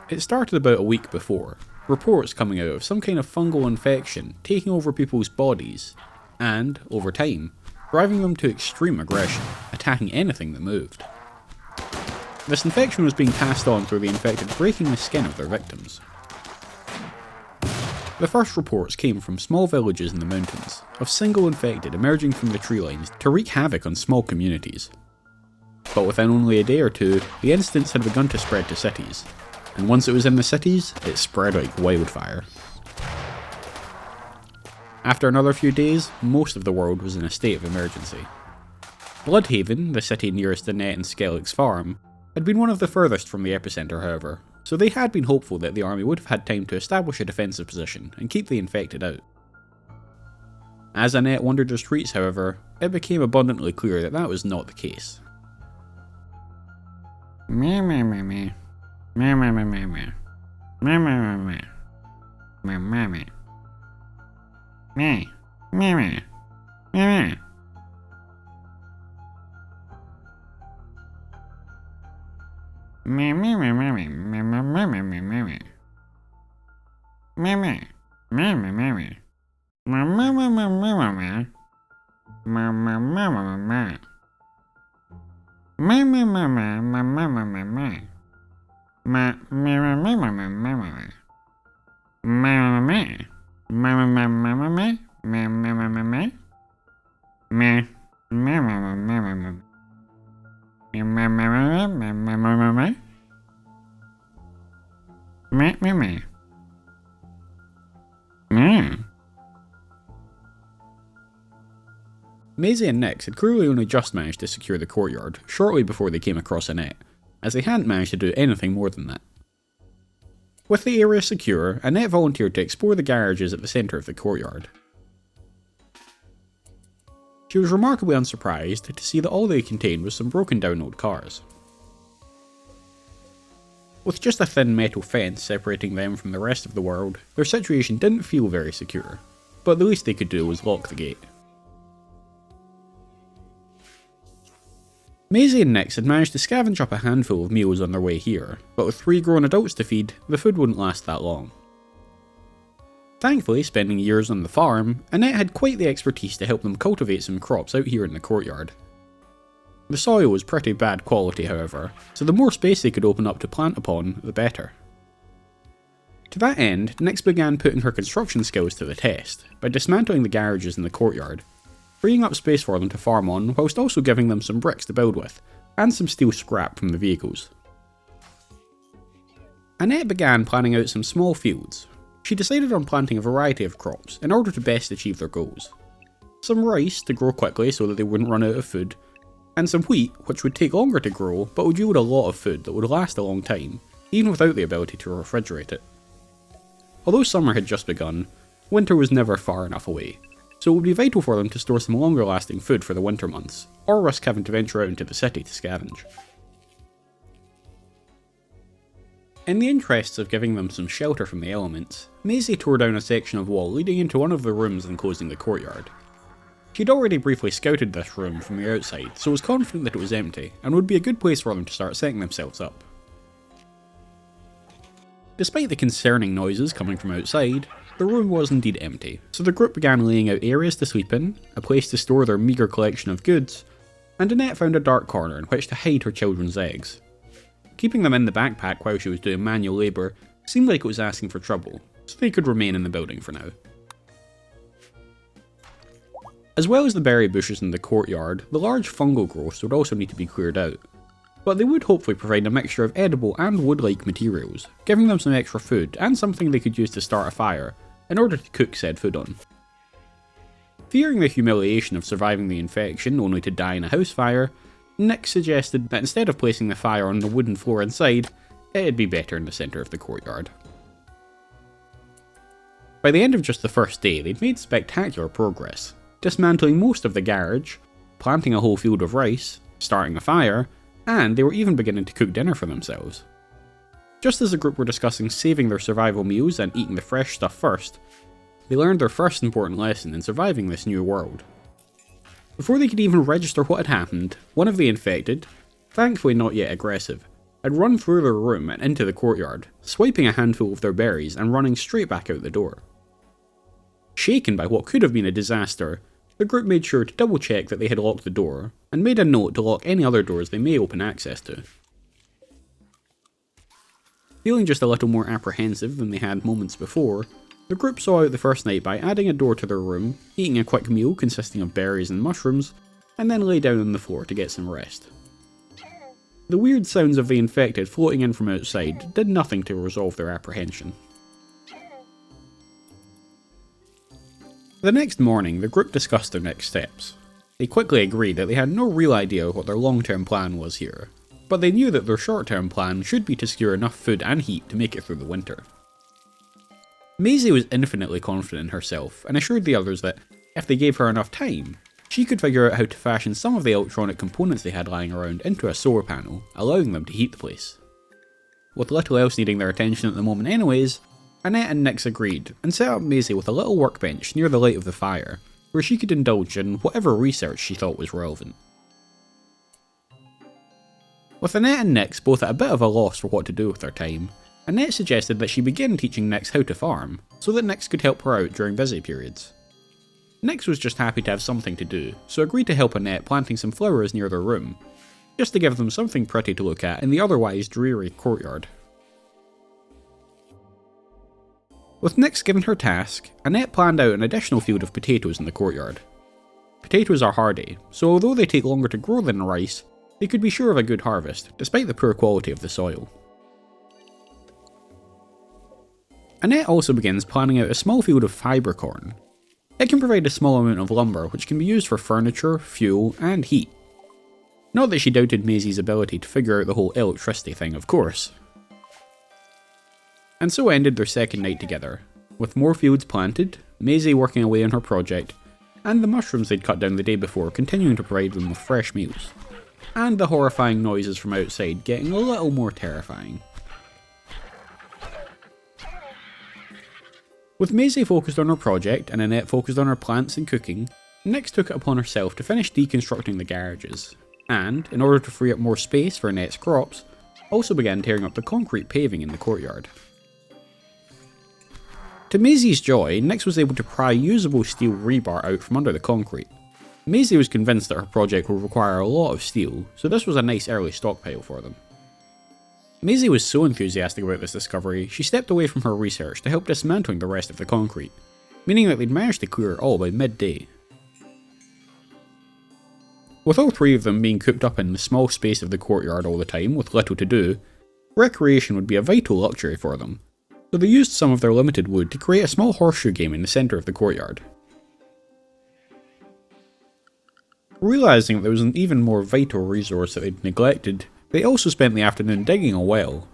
It started about a week before, reports coming out of some kind of fungal infection taking over people's bodies, and, over time, driving them to extreme aggression, attacking anything that moved. This infection was being passed on through the infected breaking the skin of their victims. The first reports came from small villages in the mountains, of single infected emerging from the tree lines to wreak havoc on small communities. But within only a day or two, the incidents had begun to spread to cities, and once it was in the cities, it spread like wildfire. After another few days, most of the world was in a state of emergency. Bloodhaven, the city nearest Annette and Skellig's farm, had been one of the furthest from the epicentre however, so they had been hopeful that the army would have had time to establish a defensive position and keep the infected out. As Annette wandered the streets however, it became abundantly clear that that was not the case. Maisie and Nix had clearly only just managed to secure the courtyard shortly before they came across Annette, as they hadn't managed to do anything more than that. With the area secure, Annette volunteered to explore the garages at the centre of the courtyard. She was remarkably unsurprised to see that all they contained was some broken down old cars. With just a thin metal fence separating them from the rest of the world, their situation didn't feel very secure, but the least they could do was lock the gate. Maisie and Nix had managed to scavenge up a handful of meals on their way here, but with 3 grown adults to feed, the food wouldn't last that long. Thankfully, spending years on the farm, Annette had quite the expertise to help them cultivate some crops out here in the courtyard. The soil was pretty bad quality however, so the more space they could open up to plant upon, the better. To that end, Nix began putting her construction skills to the test, by dismantling the garages in the courtyard, freeing up space for them to farm on whilst also giving them some bricks to build with, and some steel scrap from the vehicles. Annette began planning out some small fields. She decided on planting a variety of crops in order to best achieve their goals. Some rice to grow quickly so that they wouldn't run out of food, and some wheat which would take longer to grow but would yield a lot of food that would last a long time, even without the ability to refrigerate it. Although summer had just begun, winter was never far enough away, so it would be vital for them to store some longer lasting food for the winter months, or risk having to venture out into the city to scavenge. In the interests of giving them some shelter from the elements, Maisie tore down a section of wall leading into one of the rooms enclosing the courtyard. She'd already briefly scouted this room from the outside, so was confident that it was empty, and would be a good place for them to start setting themselves up. Despite the concerning noises coming from outside, the room was indeed empty, so the group began laying out areas to sleep in, a place to store their meagre collection of goods, and Annette found a dark corner in which to hide her children's eggs. Keeping them in the backpack while she was doing manual labour seemed like it was asking for trouble, so they could remain in the building for now. As well as the berry bushes in the courtyard, the large fungal growths would also need to be cleared out, but they would hopefully provide a mixture of edible and wood-like materials, giving them some extra food and something they could use to start a fire in order to cook said food on. Fearing the humiliation of surviving the infection only to die in a house fire, Nick suggested that instead of placing the fire on the wooden floor inside, it'd be better in the centre of the courtyard. By the end of just the first day, they'd made spectacular progress, dismantling most of the garage, planting a whole field of rice, starting a fire, and they were even beginning to cook dinner for themselves. Just as the group were discussing saving their survival meals and eating the fresh stuff first, they learned their first important lesson in surviving this new world. Before they could even register what had happened, one of the infected, thankfully not yet aggressive, had run through their room and into the courtyard, swiping a handful of their berries and running straight back out the door. Shaken by what could have been a disaster, the group made sure to double check that they had locked the door, and made a note to lock any other doors they may open access to. Feeling just a little more apprehensive than they had moments before, the group saw out the first night by adding a door to their room, eating a quick meal consisting of berries and mushrooms, and then lay down on the floor to get some rest. The weird sounds of the infected floating in from outside did nothing to resolve their apprehension. The next morning, the group discussed their next steps. They quickly agreed that they had no real idea what their long-term plan was here, but they knew that their short-term plan should be to secure enough food and heat to make it through the winter. Maisie was infinitely confident in herself and assured the others that, if they gave her enough time, she could figure out how to fashion some of the electronic components they had lying around into a solar panel, allowing them to heat the place. With little else needing their attention at the moment anyways, Annette and Nix agreed and set up Maisie with a little workbench near the light of the fire, where she could indulge in whatever research she thought was relevant. With Annette and Nix both at a bit of a loss for what to do with their time, Annette suggested that she begin teaching Nix how to farm, so that Nix could help her out during busy periods. Nix was just happy to have something to do, so agreed to help Annette planting some flowers near their room, just to give them something pretty to look at in the otherwise dreary courtyard. With Nix given her task, Annette planned out an additional field of potatoes in the courtyard. Potatoes are hardy, so although they take longer to grow than rice, they could be sure of a good harvest, despite the poor quality of the soil. Annette also begins planning out a small field of fibre corn. It can provide a small amount of lumber which can be used for furniture, fuel, and heat. Not that she doubted Maisie's ability to figure out the whole electricity thing, of course. And so ended their second night together, with more fields planted, Maisie working away on her project, and the mushrooms they'd cut down the day before continuing to provide them with fresh meals, and the horrifying noises from outside getting a little more terrifying. With Maisie focused on her project and Annette focused on her plants and cooking, Nix took it upon herself to finish deconstructing the garages, and, in order to free up more space for Annette's crops, also began tearing up the concrete paving in the courtyard. To Maisie's joy, Nix was able to pry usable steel rebar out from under the concrete. Maisie was convinced that her project would require a lot of steel, so this was a nice early stockpile for them. Maisie was so enthusiastic about this discovery, she stepped away from her research to help dismantling the rest of the concrete, meaning that they'd managed to clear it all by midday. With all three of them being cooped up in the small space of the courtyard all the time with little to do, recreation would be a vital luxury for them, so they used some of their limited wood to create a small horseshoe game in the centre of the courtyard. Realising that there was an even more vital resource that they'd neglected, they also spent the afternoon digging a well.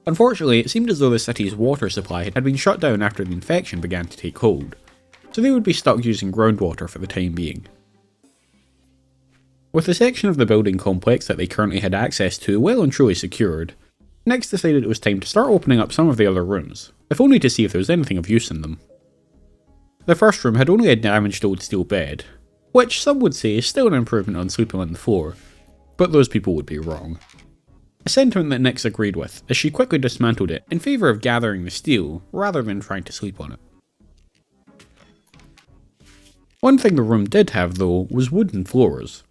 Unfortunately, it seemed as though the city's water supply had been shut down after the infection began to take hold, so they would be stuck using groundwater for the time being. With the section of the building complex that they currently had access to well and truly secured, Nix decided it was time to start opening up some of the other rooms, if only to see if there was anything of use in them. The first room had only a damaged old steel bed, which some would say is still an improvement on sleeping on the floor, but those people would be wrong. A sentiment that Nix agreed with, as she quickly dismantled it in favour of gathering the steel rather than trying to sleep on it. One thing the room did have though was wooden floors.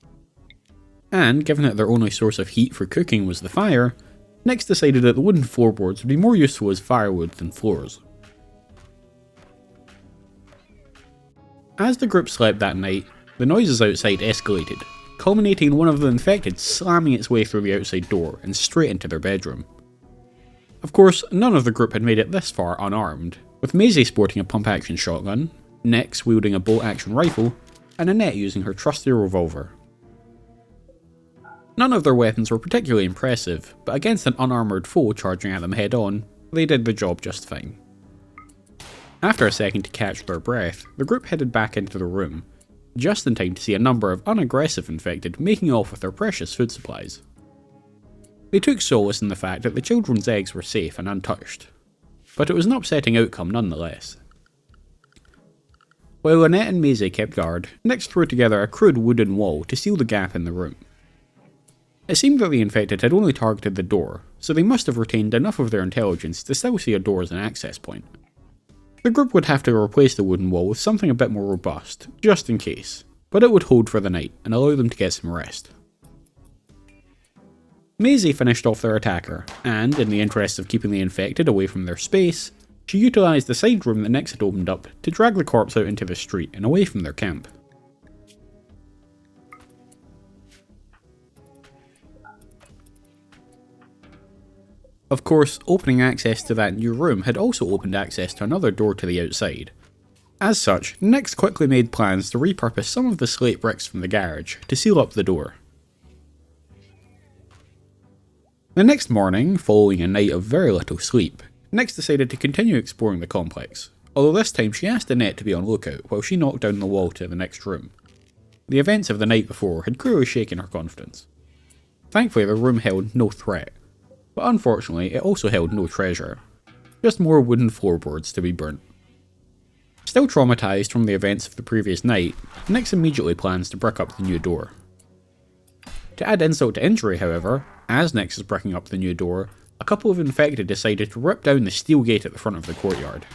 And given that their only source of heat for cooking was the fire, Next decided that the wooden floorboards would be more useful as firewood than floors. As the group slept that night, the noises outside escalated, culminating in one of the infected slamming its way through the outside door and straight into their bedroom. Of course, none of the group had made it this far unarmed, with Maisie sporting a pump-action shotgun, Nyx wielding a bolt-action rifle, and Annette using her trusty revolver. None of their weapons were particularly impressive, but against an unarmoured foe charging at them head-on, they did the job just fine. After a second to catch their breath, the group headed back into the room, just in time to see a number of unaggressive infected making off with their precious food supplies. They took solace in the fact that the children's eggs were safe and untouched, but it was an upsetting outcome nonetheless. While Annette and Maisie kept guard, Nyx threw together a crude wooden wall to seal the gap in the room. It seemed that the infected had only targeted the door, so they must have retained enough of their intelligence to still see a door as an access point. The group would have to replace the wooden wall with something a bit more robust, just in case, but it would hold for the night and allow them to get some rest. Maisie finished off their attacker, and, in the interest of keeping the infected away from their space, she utilised the side room that Nyx had opened up to drag the corpse out into the street and away from their camp. Of course, opening access to that new room had also opened access to another door to the outside. As such, Nyx quickly made plans to repurpose some of the slate bricks from the garage to seal up the door. The next morning, following a night of very little sleep, Nyx decided to continue exploring the complex, although this time she asked Annette to be on lookout while she knocked down the wall to the next room. The events of the night before had clearly shaken her confidence. Thankfully, the room held no threat, but unfortunately it also held no treasure, just more wooden floorboards to be burnt. Still traumatised from the events of the previous night, Nyx immediately plans to brick up the new door. To add insult to injury, however, as Nyx is bricking up the new door, a couple of infected decided to rip down the steel gate at the front of the courtyard.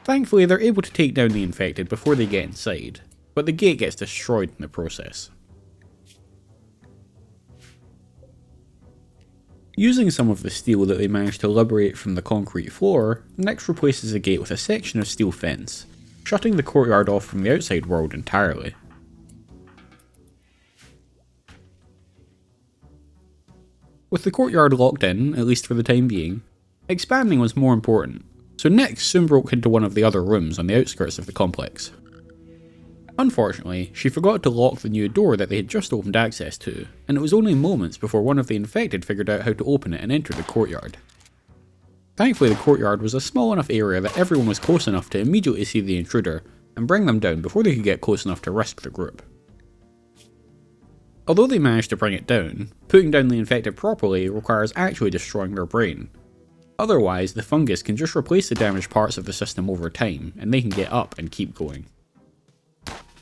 Thankfully, they're able to take down the infected before they get inside, but the gate gets destroyed in the process. Using some of the steel that they managed to liberate from the concrete floor, Nyx replaces the gate with a section of steel fence, shutting the courtyard off from the outside world entirely. With the courtyard locked in, at least for the time being, expanding was more important, so Nyx soon broke into one of the other rooms on the outskirts of the complex. Unfortunately, she forgot to lock the new door that they had just opened access to, and it was only moments before one of the infected figured out how to open it and enter the courtyard. Thankfully, the courtyard was a small enough area that everyone was close enough to immediately see the intruder and bring them down before they could get close enough to risk the group. Although they managed to bring it down, putting down the infected properly requires actually destroying their brain. Otherwise, the fungus can just replace the damaged parts of the system over time, and they can get up and keep going.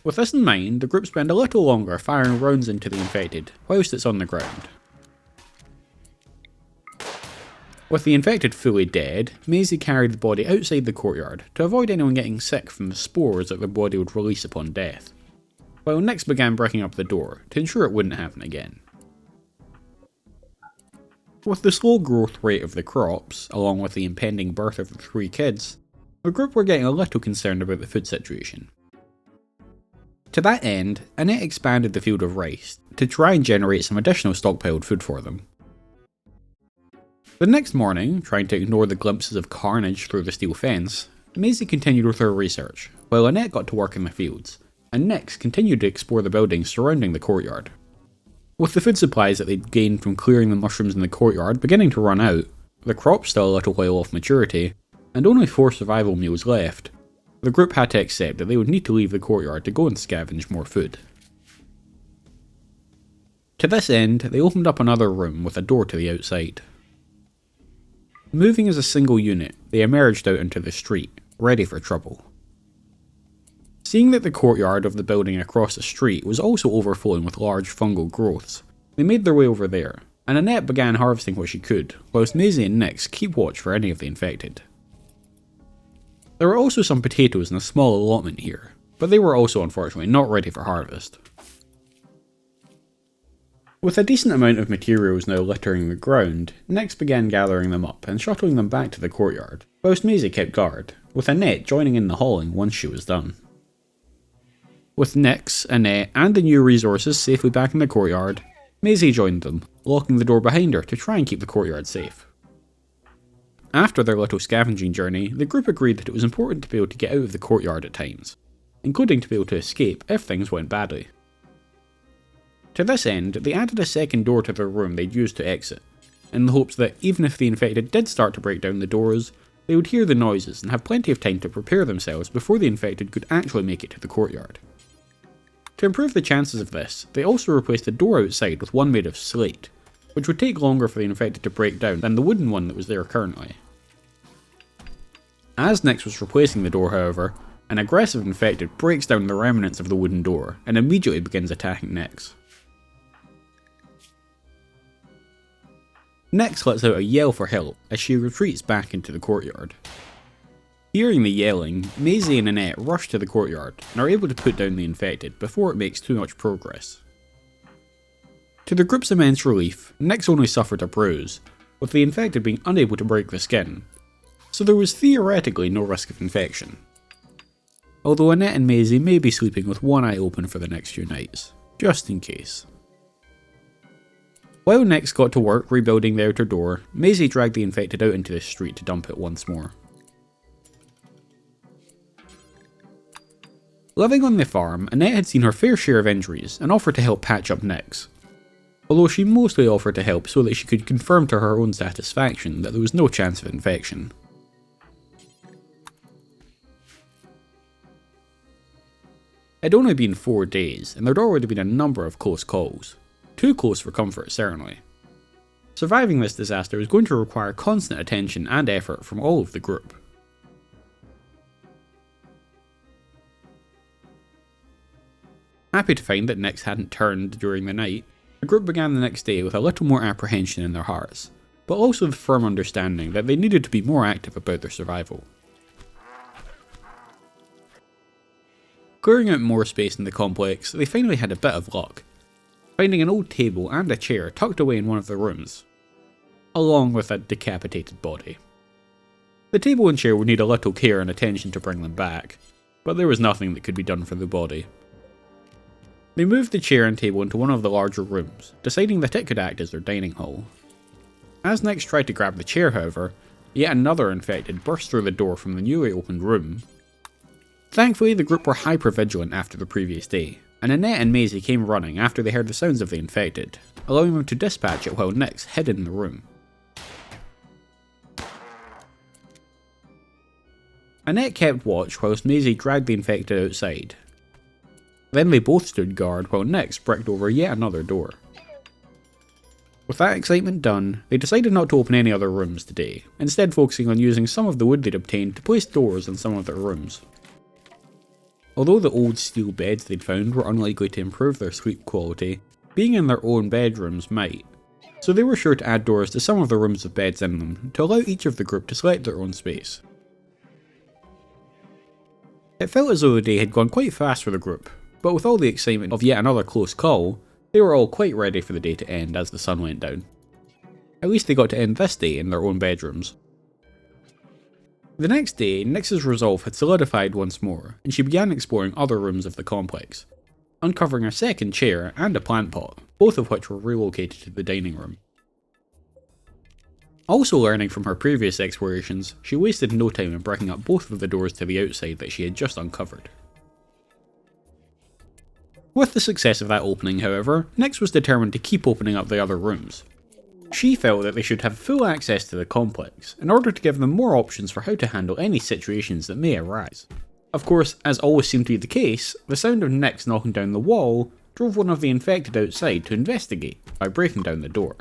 With this in mind, the group spend a little longer firing rounds into the infected, whilst it's on the ground. With the infected fully dead, Maisie carried the body outside the courtyard to avoid anyone getting sick from the spores that the body would release upon death, while Nyx began breaking up the door to ensure it wouldn't happen again. With the slow growth rate of the crops, along with the impending birth of the 3 kids, the group were getting a little concerned about the food situation. To that end, Annette expanded the field of rice to try and generate some additional stockpiled food for them. The next morning, trying to ignore the glimpses of carnage through the steel fence, Maisie continued with her research, while Annette got to work in the fields, and Nyx continued to explore the buildings surrounding the courtyard. With the food supplies that they'd gained from clearing the mushrooms in the courtyard beginning to run out, the crops still a little while off maturity, and only 4 survival meals left, the group had to accept that they would need to leave the courtyard to go and scavenge more food. To this end, they opened up another room with a door to the outside. Moving as a single unit, they emerged out into the street, ready for trouble. Seeing that the courtyard of the building across the street was also overflowing with large fungal growths, they made their way over there, and Annette began harvesting what she could, whilst Maisie and Nyx keep watch for any of the infected. There were also some potatoes in a small allotment here, but they were also unfortunately not ready for harvest. With a decent amount of materials now littering the ground, Nyx began gathering them up and shuttling them back to the courtyard, whilst Maisie kept guard, with Annette joining in the hauling once she was done. With Nyx, Annette, and the new resources safely back in the courtyard, Maisie joined them, locking the door behind her to try and keep the courtyard safe. After their little scavenging journey, the group agreed that it was important to be able to get out of the courtyard at times, including to be able to escape if things went badly. To this end, they added a second door to their room they'd use to exit, in the hopes that even if the infected did start to break down the doors, they would hear the noises and have plenty of time to prepare themselves before the infected could actually make it to the courtyard. To improve the chances of this, they also replaced the door outside with one made of slate, which would take longer for the infected to break down than the wooden one that was there currently. As Nyx was replacing the door, however, an aggressive infected breaks down the remnants of the wooden door and immediately begins attacking Nyx. Nyx lets out a yell for help as she retreats back into the courtyard. Hearing the yelling, Maisie and Annette rush to the courtyard and are able to put down the infected before it makes too much progress. To the group's immense relief, Nyx only suffered a bruise, with the infected being unable to break the skin, so there was theoretically no risk of infection. Although Annette and Maisie may be sleeping with one eye open for the next few nights, just in case. While Nyx got to work rebuilding the outer door, Maisie dragged the infected out into the street to dump it once more. Living on the farm, Annette had seen her fair share of injuries and offered to help patch up Nyx, although she mostly offered to help so that she could confirm to her own satisfaction that there was no chance of infection. It had only been 4 days, and there'd already been a number of close calls. Too close for comfort, certainly. Surviving this disaster was going to require constant attention and effort from all of the group. Happy to find that Nyx hadn't turned during the night, the group began the next day with a little more apprehension in their hearts, but also the firm understanding that they needed to be more active about their survival. Clearing out more space in the complex, they finally had a bit of luck, finding an old table and a chair tucked away in one of the rooms, along with a decapitated body. The table and chair would need a little care and attention to bring them back, but there was nothing that could be done for the body. They moved the chair and table into one of the larger rooms, deciding that it could act as their dining hall. As Nyx tried to grab the chair, however, yet another infected burst through the door from the newly opened room. Thankfully, the group were hyper-vigilant after the previous day, and Annette and Maisie came running after they heard the sounds of the infected, allowing them to dispatch it while Nyx hid in the room. Annette kept watch whilst Maisie dragged the infected outside. Then they both stood guard while Nyx bricked over yet another door. With that excitement done, they decided not to open any other rooms today, instead focusing on using some of the wood they'd obtained to place doors in some of their rooms. Although the old steel beds they'd found were unlikely to improve their sleep quality, being in their own bedrooms might, so they were sure to add doors to some of the rooms with beds in them to allow each of the group to select their own space. It felt as though the day had gone quite fast for the group, but with all the excitement of yet another close call, they were all quite ready for the day to end as the sun went down. At least they got to end this day in their own bedrooms. The next day, Nyx's resolve had solidified once more, and she began exploring other rooms of the complex, uncovering a second chair and a plant pot, both of which were relocated to the dining room. Also learning from her previous explorations, she wasted no time in breaking up both of the doors to the outside that she had just uncovered. With the success of that opening, however, Nyx was determined to keep opening up the other rooms. She felt that they should have full access to the complex, in order to give them more options for how to handle any situations that may arise. Of course, as always seemed to be the case, the sound of Nyx knocking down the wall drove one of the infected outside to investigate by breaking down the door.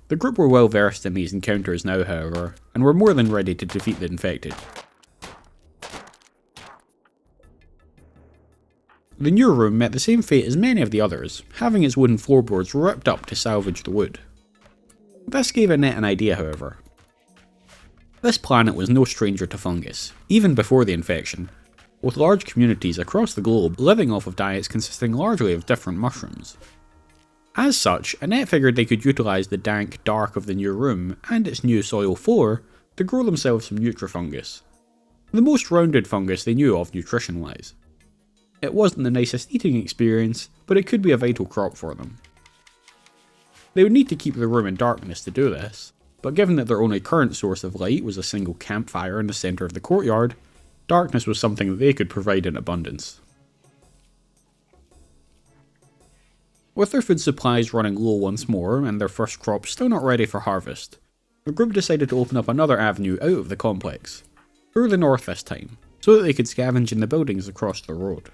The group were well versed in these encounters now, however, and were more than ready to defeat the infected. The new room met the same fate as many of the others, having its wooden floorboards ripped up to salvage the wood. This gave Annette an idea, however. This planet was no stranger to fungus, even before the infection, with large communities across the globe living off of diets consisting largely of different mushrooms. As such, Annette figured they could utilise the dank dark of the new room and its new soil floor to grow themselves some nutrifungus, the most rounded fungus they knew of nutrition-wise. It wasn't the nicest eating experience, but it could be a vital crop for them. They would need to keep the room in darkness to do this, but given that their only current source of light was a single campfire in the centre of the courtyard, darkness was something that they could provide in abundance. With their food supplies running low once more and their first crop still not ready for harvest, the group decided to open up another avenue out of the complex, through the north this time, so that they could scavenge in the buildings across the road.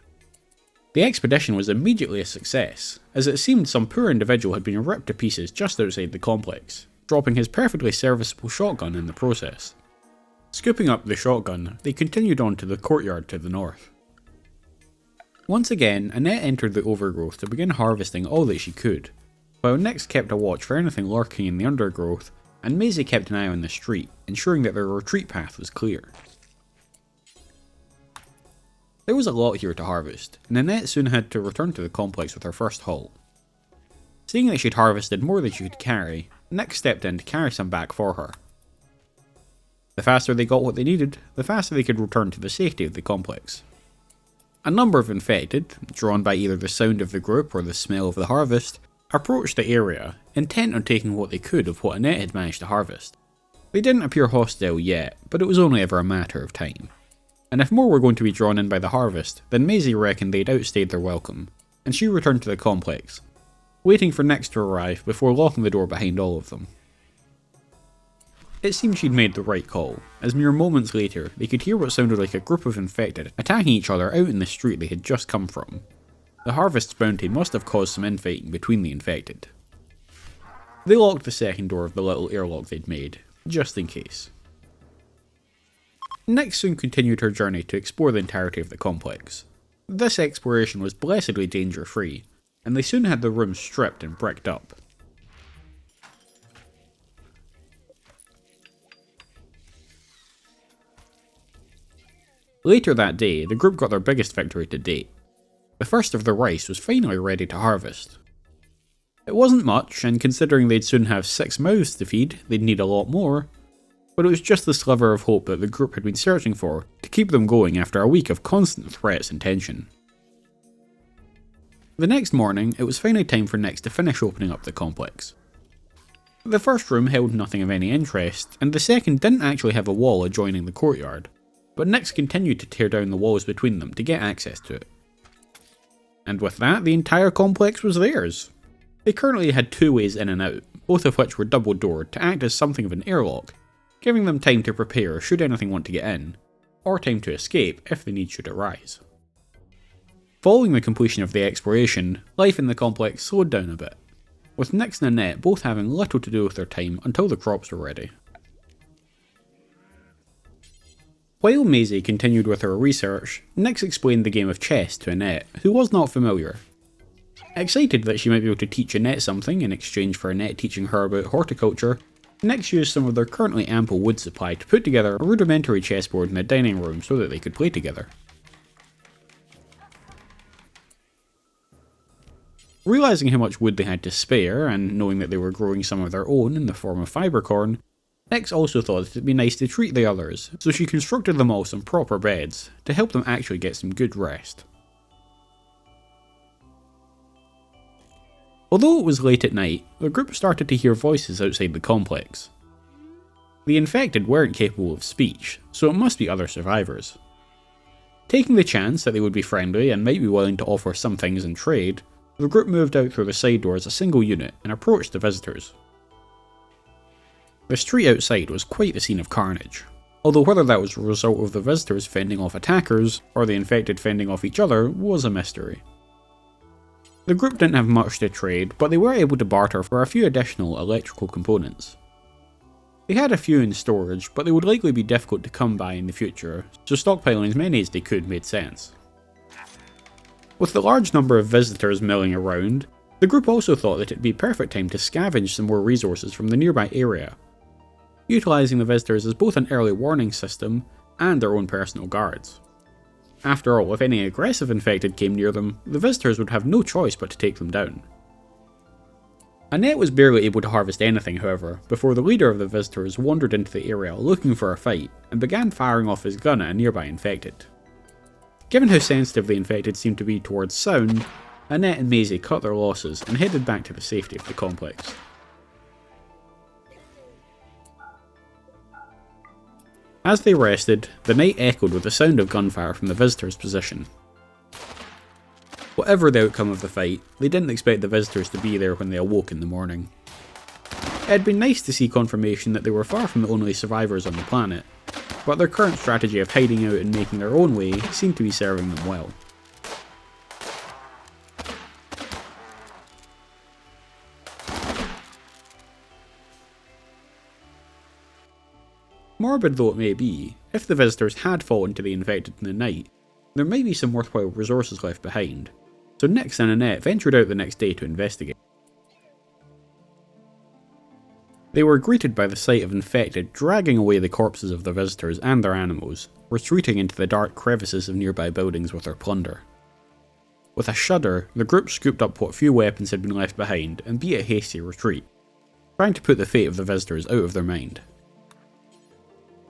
The expedition was immediately a success, as it seemed some poor individual had been ripped to pieces just outside the complex, dropping his perfectly serviceable shotgun in the process. Scooping up the shotgun, they continued on to the courtyard to the north. Once again, Annette entered the overgrowth to begin harvesting all that she could, while Nyx kept a watch for anything lurking in the undergrowth, and Maisie kept an eye on the street, ensuring that their retreat path was clear. There was a lot here to harvest, and Annette soon had to return to the complex with her first haul. Seeing that she'd harvested more than she could carry, Nyx stepped in to carry some back for her. The faster they got what they needed, the faster they could return to the safety of the complex. A number of infected, drawn by either the sound of the group or the smell of the harvest, approached the area, intent on taking what they could of what Annette had managed to harvest. They didn't appear hostile yet, but it was only ever a matter of time. And if more were going to be drawn in by the harvest, then Maisie reckoned they'd outstayed their welcome, and she returned to the complex, waiting for Nyx to arrive before locking the door behind all of them. It seemed she'd made the right call, as mere moments later they could hear what sounded like a group of infected attacking each other out in the street they had just come from. The harvest's bounty must have caused some infighting between the infected. They locked the second door of the little airlock they'd made, just in case. Nyx soon continued her journey to explore the entirety of the complex. This exploration was blessedly danger-free, and they soon had the room stripped and bricked up. Later that day, the group got their biggest victory to date. The first of the rice was finally ready to harvest. It wasn't much, and considering they'd soon have 6 mouths to feed, they'd need a lot more, but it was just the sliver of hope that the group had been searching for to keep them going after a week of constant threats and tension. The next morning, it was finally time for Nyx to finish opening up the complex. The first room held nothing of any interest, and the second didn't actually have a wall adjoining the courtyard, but Nyx continued to tear down the walls between them to get access to it. And with that, the entire complex was theirs. They currently had 2 ways in and out, both of which were double-doored to act as something of an airlock, giving them time to prepare should anything want to get in, or time to escape if the need should arise. Following the completion of the exploration, life in the complex slowed down a bit, with Nyx and Annette both having little to do with their time until the crops were ready. While Maisie continued with her research, Nyx explained the game of chess to Annette, who was not familiar. Excited that she might be able to teach Annette something in exchange for Annette teaching her about horticulture, Nyx used some of their currently ample wood supply to put together a rudimentary chessboard in the dining room so that they could play together. Realising how much wood they had to spare, and knowing that they were growing some of their own in the form of fibercorn, Nyx also thought it'd be nice to treat the others, so she constructed them all some proper beds, to help them actually get some good rest. Although it was late at night, the group started to hear voices outside the complex. The infected weren't capable of speech, so it must be other survivors. Taking the chance that they would be friendly and might be willing to offer some things in trade, the group moved out through the side door as a single unit and approached the visitors. The street outside was quite the scene of carnage, although whether that was a result of the visitors fending off attackers, or the infected fending off each other, was a mystery. The group didn't have much to trade, but they were able to barter for a few additional electrical components. They had a few in storage, but they would likely be difficult to come by in the future, so stockpiling as many as they could made sense. With the large number of visitors milling around, the group also thought that it'd be a perfect time to scavenge some more resources from the nearby area, utilising the visitors as both an early warning system and their own personal guards. After all, if any aggressive infected came near them, the visitors would have no choice but to take them down. Annette was barely able to harvest anything, however, before the leader of the visitors wandered into the area looking for a fight and began firing off his gun at a nearby infected. Given how sensitive the infected seemed to be towards sound, Annette and Maisie cut their losses and headed back to the safety of the complex. As they rested, the night echoed with the sound of gunfire from the visitors' position. Whatever the outcome of the fight, they didn't expect the visitors to be there when they awoke in the morning. It had been nice to see confirmation that they were far from the only survivors on the planet, but their current strategy of hiding out and making their own way seemed to be serving them well. Morbid though it may be, if the visitors had fallen to the infected in the night, there may be some worthwhile resources left behind, so Nix and Annette ventured out the next day to investigate. They were greeted by the sight of infected dragging away the corpses of the visitors and their animals, retreating into the dark crevices of nearby buildings with their plunder. With a shudder, the group scooped up what few weapons had been left behind and beat a hasty retreat, trying to put the fate of the visitors out of their mind.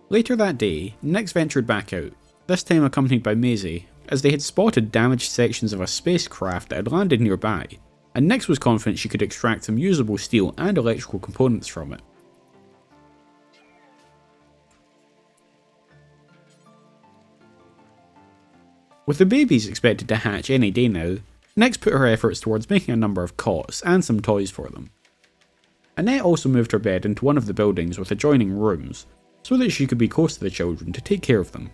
Later that day, Nix ventured back out, this time accompanied by Maisie, as they had spotted damaged sections of a spacecraft that had landed nearby, and Nix was confident she could extract some usable steel and electrical components from it. With the babies expected to hatch any day now, Nix put her efforts towards making a number of cots and some toys for them. Annette also moved her bed into one of the buildings with adjoining rooms, so that she could be close to the children to take care of them.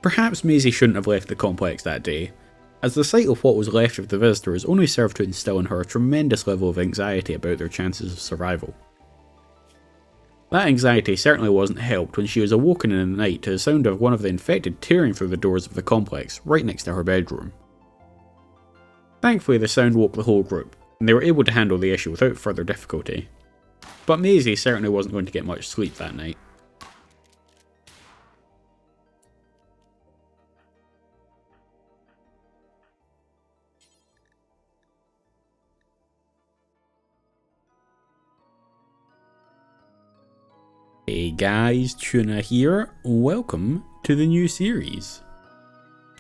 Perhaps Maisie shouldn't have left the complex that day, as the sight of what was left of the visitors only served to instill in her a tremendous level of anxiety about their chances of survival. That anxiety certainly wasn't helped when she was awoken in the night to the sound of one of the infected tearing through the doors of the complex right next to her bedroom. Thankfully the sound woke the whole group, and they were able to handle the issue without further difficulty. But Maisie certainly wasn't going to get much sleep that night. Hey guys, Tuna here, welcome to the new series.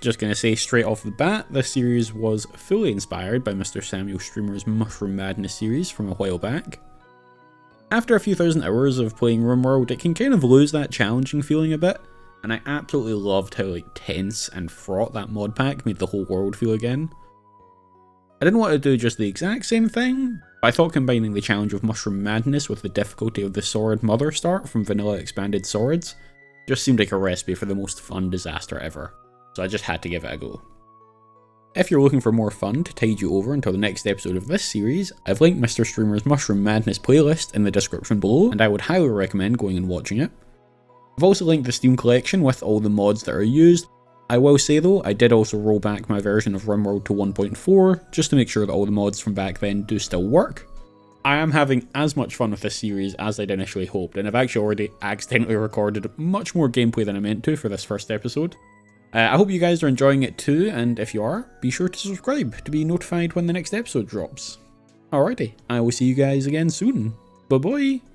Just gonna say straight off the bat, this series was fully inspired by Mr. Samuel Streamer's Mushroom Madness series from a while back. After a few thousand hours of playing Rimworld, it can kind of lose that challenging feeling a bit, and I absolutely loved how tense and fraught that mod pack made the whole world feel again. I didn't want to do just the exact same thing, but I thought combining the challenge of Mushroom Madness with the difficulty of the Sword Mother start from Vanilla Expanded Swords just seemed like a recipe for the most fun disaster ever, so I just had to give it a go. If you're looking for more fun to tide you over until the next episode of this series, I've linked Mr. Streamer's Mushroom Madness playlist in the description below, and I would highly recommend going and watching it. I've also linked the Steam collection with all the mods that are used. I will say though, I did also roll back my version of Rimworld to 1.4, just to make sure that all the mods from back then do still work. I am having as much fun with this series as I'd initially hoped, and I've actually already accidentally recorded much more gameplay than I meant to for this first episode. I hope you guys are enjoying it too, and if you are, be sure to subscribe to be notified when the next episode drops. Alrighty, I will see you guys again soon. Bye bye!